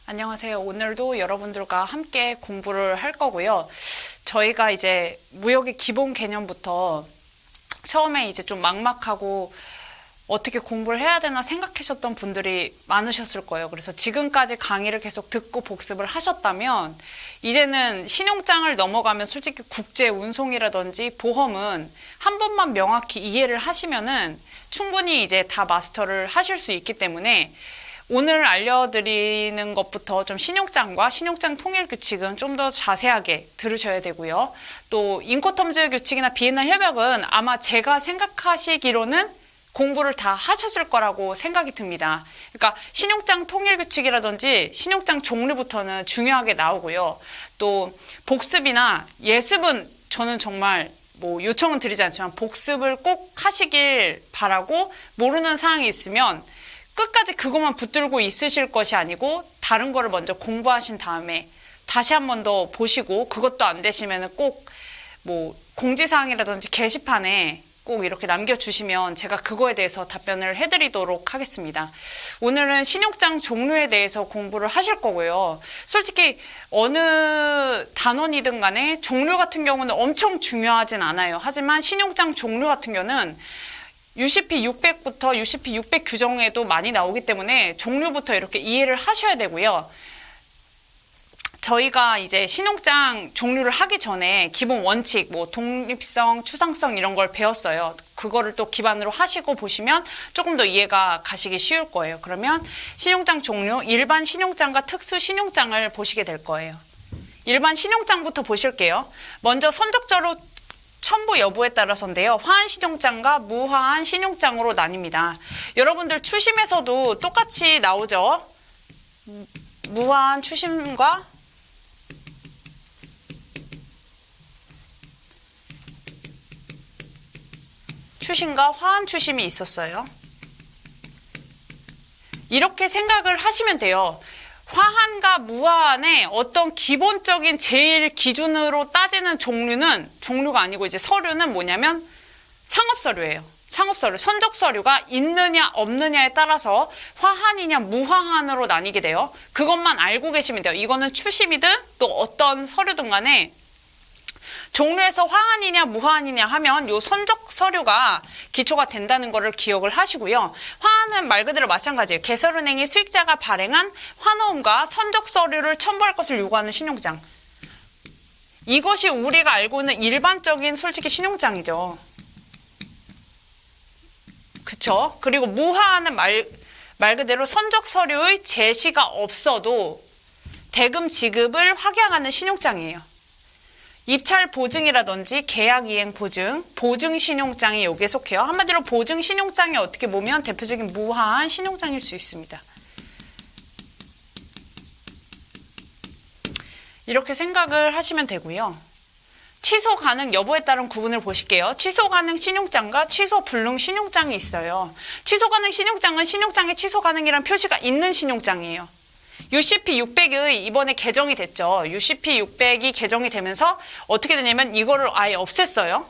안녕하세요. 오늘도 여러분들과 함께 공부를 할 거고요. 저희가 이제 무역의 기본 개념부터 처음에 이제 좀 막막하고 어떻게 공부를 해야 되나 생각하셨던 분들이 많으셨을 거예요. 그래서 지금까지 강의를 계속 듣고 복습을 하셨다면 이제는 신용장을 넘어가면 솔직히 국제 운송이라든지 보험은 한 번만 명확히 이해를 하시면은 충분히 이제 다 마스터를 하실 수 있기 때문에 오늘 알려드리는 것부터 좀 신용장과 신용장 통일 규칙은 좀 더 자세하게 들으셔야 되고요. 또 인코텀즈 규칙이나 비엔나 협약은 아마 제가 생각하시기로는 공부를 다 하셨을 거라고 생각이 듭니다. 그러니까 신용장 통일 규칙이라든지 신용장 종류부터는 중요하게 나오고요. 또 복습이나 예습은 저는 정말 요청은 드리지 않지만 복습을 꼭 하시길 바라고 모르는 사항이 있으면 끝까지 그것만 붙들고 있으실 것이 아니고 다른 거를 먼저 공부하신 다음에 다시 한 번 더 보시고 그것도 안 되시면 꼭 공지사항이라든지 게시판에 꼭 이렇게 남겨주시면 제가 그거에 대해서 답변을 해드리도록 하겠습니다. 오늘은 신용장 종류에 대해서 공부를 하실 거고요. 솔직히 어느 단원이든 간에 종류 같은 경우는 엄청 중요하진 않아요. 하지만 신용장 종류 같은 경우는 UCP 600부터 UCP 600 규정에도 많이 나오기 때문에 종류부터 이렇게 이해를 하셔야 되고요. 저희가 이제 신용장 종류를 하기 전에 기본 원칙, 독립성, 추상성 이런 걸 배웠어요. 그거를 또 기반으로 하시고 보시면 조금 더 이해가 가시기 쉬울 거예요. 그러면 신용장 종류, 일반 신용장과 특수 신용장을 보시게 될 거예요. 일반 신용장부터 보실게요. 먼저 선적자료 첨부 여부에 따라서인데요. 화한 신용장과 무화한 신용장으로 나뉩니다. 여러분들 추심에서도 똑같이 나오죠. 무화한 추심과 화한 추심이 있었어요. 이렇게 생각을 하시면 돼요. 화한과 무화한의 어떤 기본적인 제일 기준으로 따지는 종류가 아니고 이제 서류는 뭐냐면 상업서류예요. 상업서류, 선적서류가 있느냐 없느냐에 따라서 화한이냐 무화한으로 나뉘게 돼요. 그것만 알고 계시면 돼요. 이거는 추심이든 또 어떤 서류든 간에 종류에서 화한이냐 무화한이냐 하면 요 선적 서류가 기초가 된다는 거를 기억을 하시고요. 화한은 말 그대로 마찬가지예요. 개설은행이 수익자가 발행한 환호음과 선적 서류를 첨부할 것을 요구하는 신용장. 이것이 우리가 알고 있는 일반적인 솔직히 신용장이죠. 그쵸? 그리고 무화한은 말 그대로 선적 서류의 제시가 없어도 대금 지급을 확약하는 신용장이에요. 입찰 보증이라든지 계약 이행 보증, 보증 신용장이 여기에 속해요. 한마디로 보증 신용장이 어떻게 보면 대표적인 무화한 신용장일 수 있습니다. 이렇게 생각을 하시면 되고요. 취소 가능 여부에 따른 구분을 보실게요. 취소 가능 신용장과 취소 불능 신용장이 있어요. 취소 가능 신용장은 신용장에 취소 가능이라는 표시가 있는 신용장이에요. UCP 600의 이번에 개정이 됐죠. UCP 600이 개정이 되면서 어떻게 되냐면 이거를 아예 없앴어요.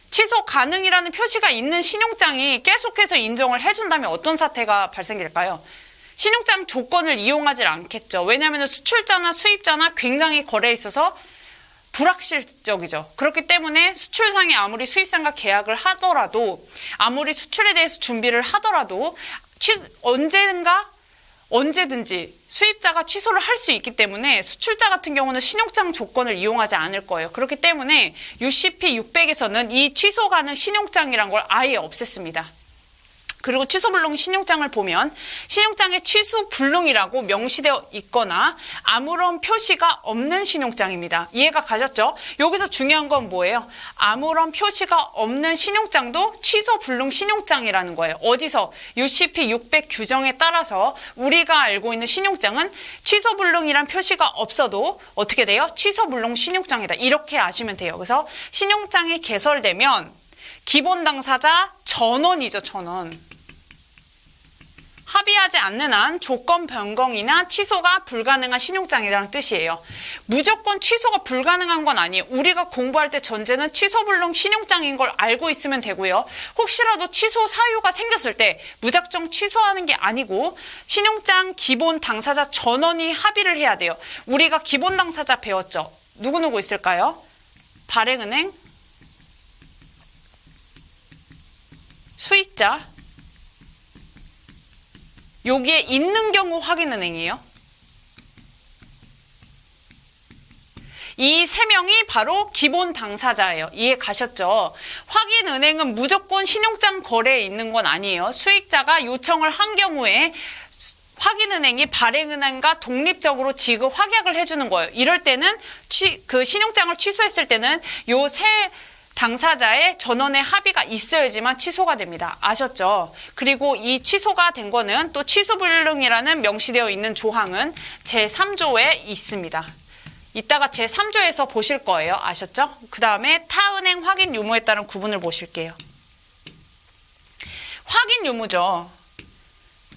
취소 가능이라는 표시가 있는 신용장이 계속해서 인정을 해준다면 어떤 사태가 발생될까요? 신용장 조건을 이용하지 않겠죠. 왜냐하면 수출자나 수입자나 굉장히 거래에 있어서 불확실적이죠. 그렇기 때문에 수출상이 아무리 수입상과 계약을 하더라도 아무리 수출에 대해서 준비를 하더라도 언제든지 수입자가 취소를 할 수 있기 때문에 수출자 같은 경우는 신용장 조건을 이용하지 않을 거예요. 그렇기 때문에 UCP 600에서는 이 취소 가능 신용장이란 걸 아예 없앴습니다. 그리고 취소 불능 신용장을 보면 신용장에 취소 불능이라고 명시되어 있거나 아무런 표시가 없는 신용장입니다. 이해가 가셨죠? 여기서 중요한 건 뭐예요? 아무런 표시가 없는 신용장도 취소 불능 신용장이라는 거예요. 어디서? UCP 600 규정에 따라서 우리가 알고 있는 신용장은 취소 불능이란 표시가 없어도 어떻게 돼요? 취소 불능 신용장이다. 이렇게 아시면 돼요. 그래서 신용장이 개설되면 기본 당사자 전원이죠, 전원. 합의하지 않는 한 조건 변경이나 취소가 불가능한 신용장이라는 뜻이에요. 무조건 취소가 불가능한 건 아니에요. 우리가 공부할 때 전제는 취소 불능 신용장인 걸 알고 있으면 되고요. 혹시라도 취소 사유가 생겼을 때 무작정 취소하는 게 아니고 신용장 기본 당사자 전원이 합의를 해야 돼요. 우리가 기본 당사자 배웠죠? 누구누구 있을까요? 발행은행, 수익자, 여기에 있는 경우 확인은행이에요. 이 세 명이 바로 기본 당사자예요. 이해 가셨죠? 확인은행은 무조건 신용장 거래에 있는 건 아니에요. 수익자가 요청을 한 경우에 확인은행이 발행은행과 독립적으로 지급 확약을 해주는 거예요. 이럴 때는 그 신용장을 취소했을 때는 요 세 당사자의 전원의 합의가 있어야지만 취소가 됩니다. 아셨죠? 그리고 이 취소가 된 거는 또 취소불능이라는 명시되어 있는 조항은 제3조에 있습니다. 이따가 제3조에서 보실 거예요. 아셨죠? 그 다음에 타은행 확인 유무에 따른 구분을 보실게요. 확인 유무죠.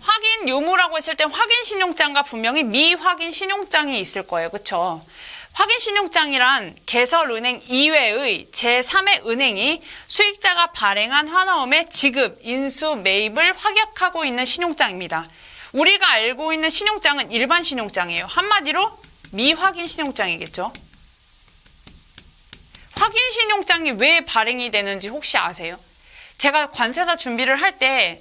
확인 유무라고 했을 때 확인 신용장과 분명히 미확인 신용장이 있을 거예요. 그렇죠? 확인 신용장이란 개설은행 이외의 제3의 은행이 수익자가 발행한 환화음의 지급, 인수, 매입을 확약하고 있는 신용장입니다. 우리가 알고 있는 신용장은 일반 신용장이에요. 한마디로 미확인 신용장이겠죠. 확인 신용장이 왜 발행이 되는지 혹시 아세요? 제가 관세사 준비를 할 때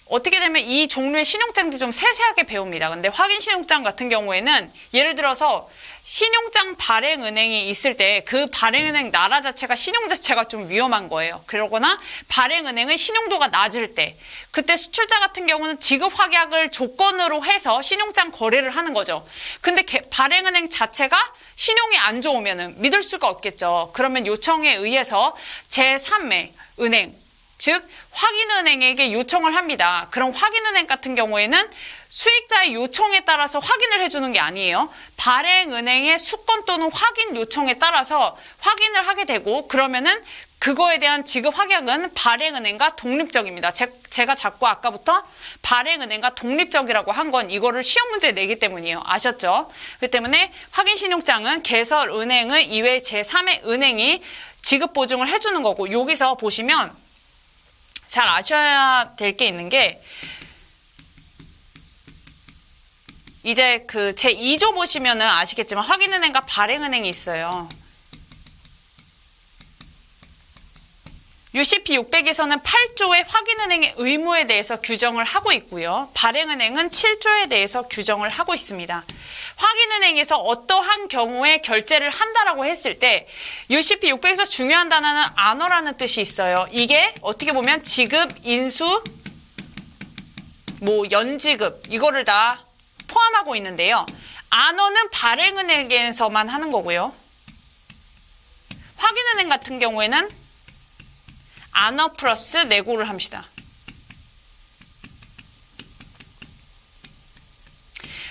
어떻게 되면 이 종류의 신용장들이 좀 세세하게 배웁니다. 근데 확인 신용장 같은 경우에는 예를 들어서 신용장 발행은행이 있을 때 그 발행은행 나라 자체가 신용 자체가 좀 위험한 거예요. 그러거나 발행은행의 신용도가 낮을 때 그때 수출자 같은 경우는 지급 확약을 조건으로 해서 신용장 거래를 하는 거죠. 근데 발행은행 자체가 신용이 안 좋으면 믿을 수가 없겠죠. 그러면 요청에 의해서 제3의 은행 즉 확인은행에게 요청을 합니다. 그럼 확인은행 같은 경우에는 수익자의 요청에 따라서 확인을 해주는 게 아니에요. 발행은행의 수건 또는 확인 요청에 따라서 확인을 하게 되고 그러면은 그거에 대한 지급 확약은 발행은행과 독립적입니다. 제가 자꾸 아까부터 발행은행과 독립적이라고 한 건 이거를 시험 문제에 내기 때문이에요. 아셨죠? 그렇기 때문에 확인신용장은 개설은행의 이외 제3의 은행이 지급 보증을 해주는 거고 여기서 보시면 잘 아셔야 될 게 있는 게 이제 그 제2조 보시면은 아시겠지만 확인은행과 발행은행이 있어요. UCP 600에서는 8조의 확인은행의 의무에 대해서 규정을 하고 있고요. 발행은행은 7조에 대해서 규정을 하고 있습니다. 확인은행에서 어떠한 경우에 결제를 한다라고 했을 때 UCP 600에서 중요한 단어는 안어라는 뜻이 있어요. 이게 어떻게 보면 지급, 인수, 연지급 이거를 다 포함하고 있는데요. 안어는 발행은행에서만 하는 거고요. 확인은행 같은 경우에는 안어 플러스 내고를 합니다.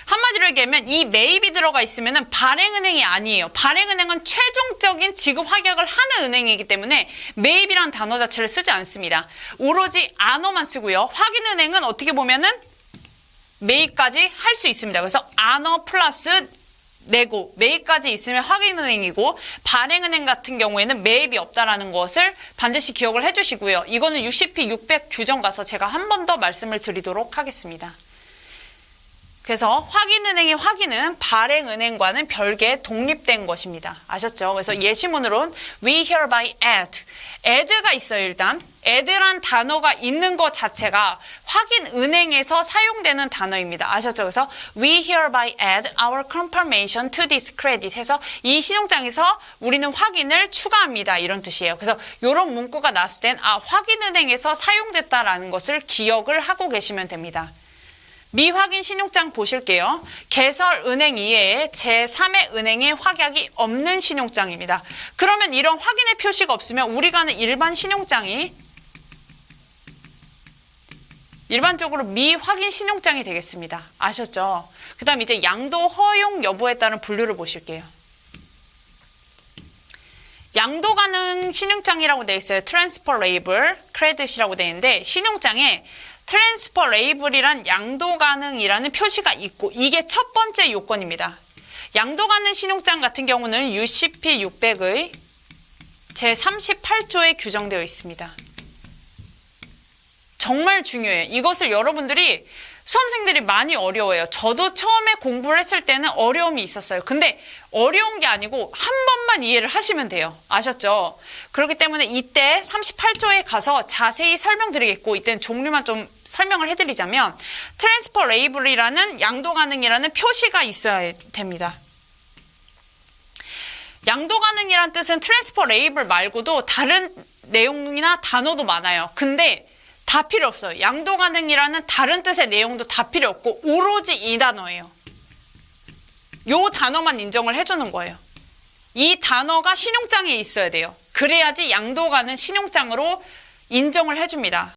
한마디로 얘기하면 이 매입이 들어가 있으면 발행은행이 아니에요. 발행은행은 최종적인 지급 확약을 하는 은행이기 때문에 매입이라는 단어 자체를 쓰지 않습니다. 오로지 안어만 쓰고요. 확인은행은 어떻게 보면은 매입까지 할 수 있습니다. 그래서 안어 플러스 내고 매입까지 있으면 확인은행이고 발행은행 같은 경우에는 매입이 없다라는 것을 반드시 기억을 해주시고요. 이거는 UCP 600 규정 가서 제가 한 번 더 말씀을 드리도록 하겠습니다. 그래서 확인은행의 확인은 발행은행과는 별개 독립된 것입니다. 아셨죠? 그래서 예시문으로는 we hereby add. add가 있어요, 일단. add란 단어가 있는 것 자체가 확인은행에서 사용되는 단어입니다. 아셨죠? 그래서 we hereby add our confirmation to this credit 해서 이 신용장에서 우리는 확인을 추가합니다. 이런 뜻이에요. 그래서 이런 문구가 나왔을 땐 확인은행에서 사용됐다라는 것을 기억을 하고 계시면 됩니다. 미확인 신용장 보실게요. 개설은행 이외에 제3의 은행의 확약이 없는 신용장입니다. 그러면 이런 확인의 표시가 없으면 우리가 하는 일반 신용장이 일반적으로 미확인 신용장이 되겠습니다. 아셨죠? 그 다음 이제 양도 허용 여부에 따른 분류를 보실게요. 양도 가능 신용장이라고 되어 있어요. 트랜스퍼 레이블, 크레딧이라고 되어 있는데 신용장에 트랜스퍼 레이블이란 양도 가능이라는 표시가 있고 이게 첫 번째 요건입니다. 양도 가능 신용장 같은 경우는 UCP 600의 제38조에 규정되어 있습니다. 정말 중요해요. 이것을 여러분들이 수험생들이 많이 어려워해요. 저도 처음에 공부를 했을 때는 어려움이 있었어요. 근데 어려운 게 아니고 한 번만 이해를 하시면 돼요. 아셨죠? 그렇기 때문에 이때 38조에 가서 자세히 설명드리겠고 이때는 종류만 좀 설명을 해드리자면 트랜스퍼 레이블이라는 양도 가능이라는 표시가 있어야 됩니다. 양도 가능이라는 뜻은 트랜스퍼 레이블 말고도 다른 내용이나 단어도 많아요. 근데 다 필요 없어요. 양도 가능이라는 다른 뜻의 내용도 다 필요 없고 오로지 이 단어예요. 요 단어만 인정을 해주는 거예요. 이 단어가 신용장에 있어야 돼요. 그래야지 양도 가능 신용장으로 인정을 해줍니다.